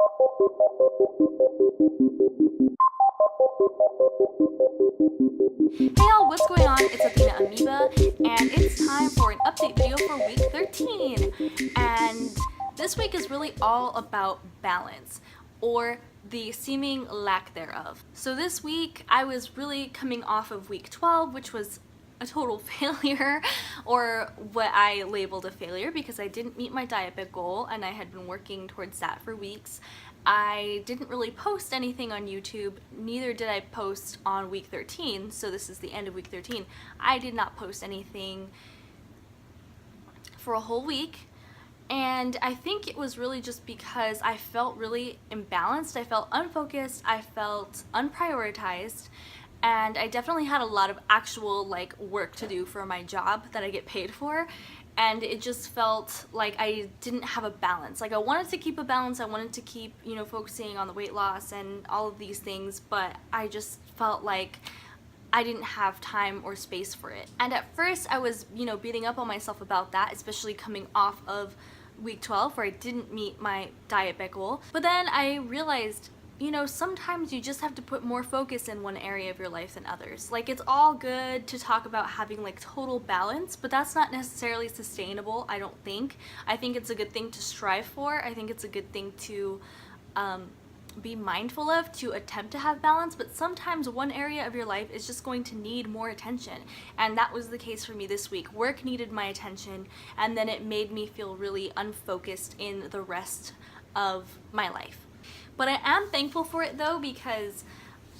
Hey y'all, what's going on? It's Athena Amoeba, and it's time for an update video for week 13. And this week is really all about balance, or the seeming lack thereof. So this week, I was really coming off of week 12, which was a total failure, or what I labeled a failure, because I didn't meet my diet bit goal and I had been working towards that for weeks. I didn't really post anything on YouTube, neither did I post on week 13, so this is the end of week 13. I did not post anything for a whole week, and I think it was really just because I felt really imbalanced, I felt unfocused, I felt unprioritized, and I definitely had a lot of actual work to do for my job that I get paid for, and it just felt like I didn't have a balance. Like, I wanted to keep a balance, I wanted to keep, focusing on the weight loss and all of these things, but I just felt like I didn't have time or space for it. And at first I was, beating up on myself about that, especially coming off of week 12 where I didn't meet my diet bit goal. But then I realized, sometimes you just have to put more focus in one area of your life than others. Like, it's all good to talk about having total balance, but that's not necessarily sustainable, I don't think. I think it's a good thing to strive for. I think it's a good thing to be mindful of, to attempt to have balance, but sometimes one area of your life is just going to need more attention, and that was the case for me this week. Work needed my attention, and then it made me feel really unfocused in the rest of my life. But I am thankful for it though, because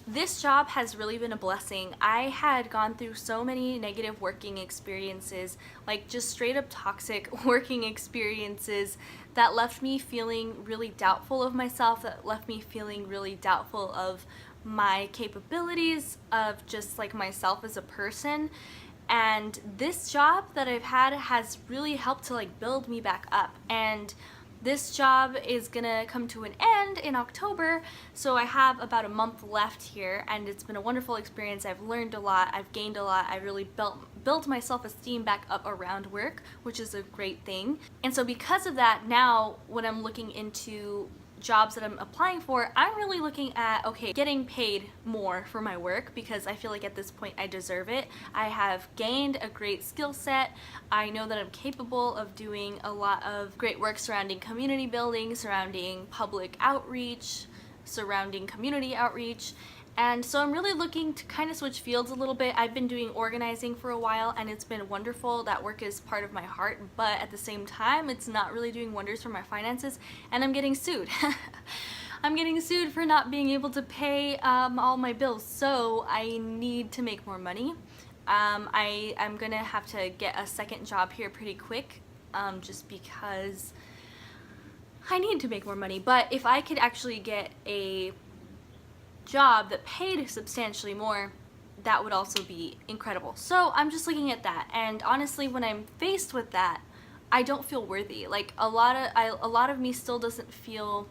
this job has really been a blessing. I had gone through so many negative working experiences, just straight up toxic working experiences that left me feeling really doubtful of myself, that left me feeling really doubtful of my capabilities, of just myself as a person. And this job that I've had has really helped to build me back up. And this job is gonna come to an end in October, so I have about a month left here, and it's been a wonderful experience. I've learned a lot, I've gained a lot, I really built my self-esteem back up around work, which is a great thing. And so because of that, now when I'm looking into jobs that I'm applying for, I'm really looking at, okay, getting paid more for my work, because I feel like at this point I deserve it. I have gained a great skill set. I know that I'm capable of doing a lot of great work surrounding community building, surrounding public outreach, surrounding community outreach. And so I'm really looking to kind of switch fields a little bit. I've been doing organizing for a while, and it's been wonderful. That work is part of my heart, but at the same time, it's not really doing wonders for my finances, and I'm getting sued. I'm getting sued for not being able to pay all my bills, so I need to make more money. I'm gonna have to get a second job here pretty quick, just because I need to make more money. But if I could actually get a job that paid substantially more, that would also be incredible. So I'm just looking at that, and honestly, when I'm faced with that, I don't feel worthy. A lot of me still doesn't feel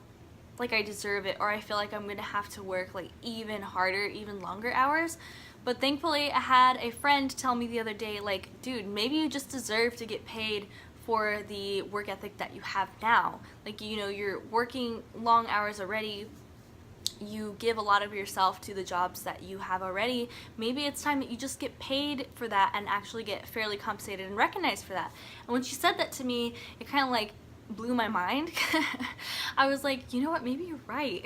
like I deserve it, or I feel like I'm gonna have to work even harder, even longer hours. But thankfully, I had a friend tell me the other day, dude, maybe you just deserve to get paid for the work ethic that you have now. You're working long hours already, you give a lot of yourself to the jobs that you have already. Maybe it's time that you just get paid for that and actually get fairly compensated and recognized for that. And when she said that to me, it kind of blew my mind. I was like, you know what, maybe you're right.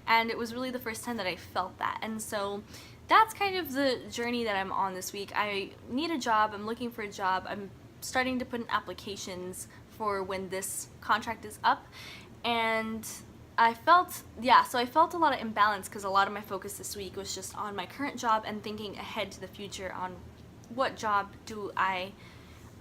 And it was really the first time that I felt that. And so that's kind of the journey that I'm on this week. I need a job, I'm looking for a job, I'm starting to put in applications for when this contract is up. And I felt a lot of imbalance, because a lot of my focus this week was just on my current job and thinking ahead to the future on what jobs I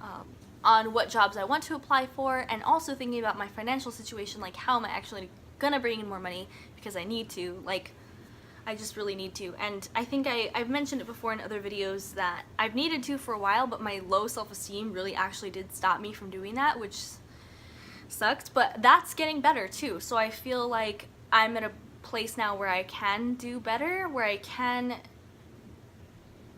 want to apply for, and also thinking about my financial situation, how am I actually gonna bring in more money, because I need to, I just really need to. And I think I've mentioned it before in other videos that I've needed to for a while, but my low self-esteem really actually did stop me from doing that, which sucked, but that's getting better too. So I feel like I'm at a place now where I can do better, where I can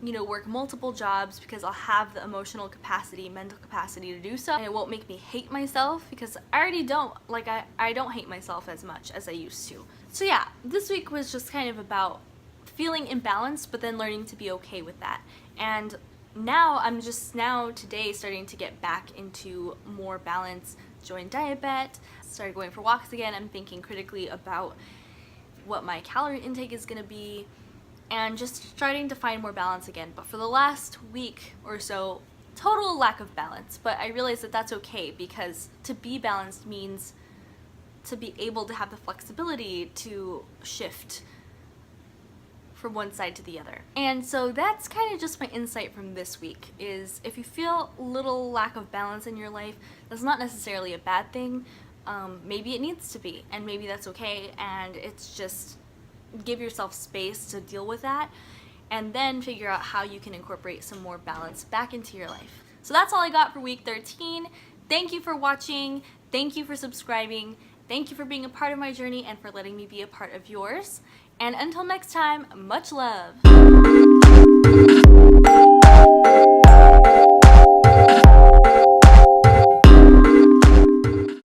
work multiple jobs because I'll have the emotional capacity, mental capacity to do so, and it won't make me hate myself because I already don't, like I don't hate myself as much as I used to. So yeah, this week was just kind of about feeling imbalanced, but then learning to be okay with that. And now I'm just today starting to get back into more balance, joined Diet, started going for walks again. I'm thinking critically about what my calorie intake is gonna be, and just starting to find more balance again. But for the last week or so, total lack of balance. But I realized that that's okay, because to be balanced means to be able to have the flexibility to shift from one side to the other. And so that's kind of just my insight from this week, is if you feel a little lack of balance in your life, that's not necessarily a bad thing. Maybe it needs to be, and maybe that's okay, and it's just give yourself space to deal with that, and then figure out how you can incorporate some more balance back into your life. So that's all I got for week 13. Thank you for watching. Thank you for subscribing. Thank you for being a part of my journey and for letting me be a part of yours. And until next time, much love.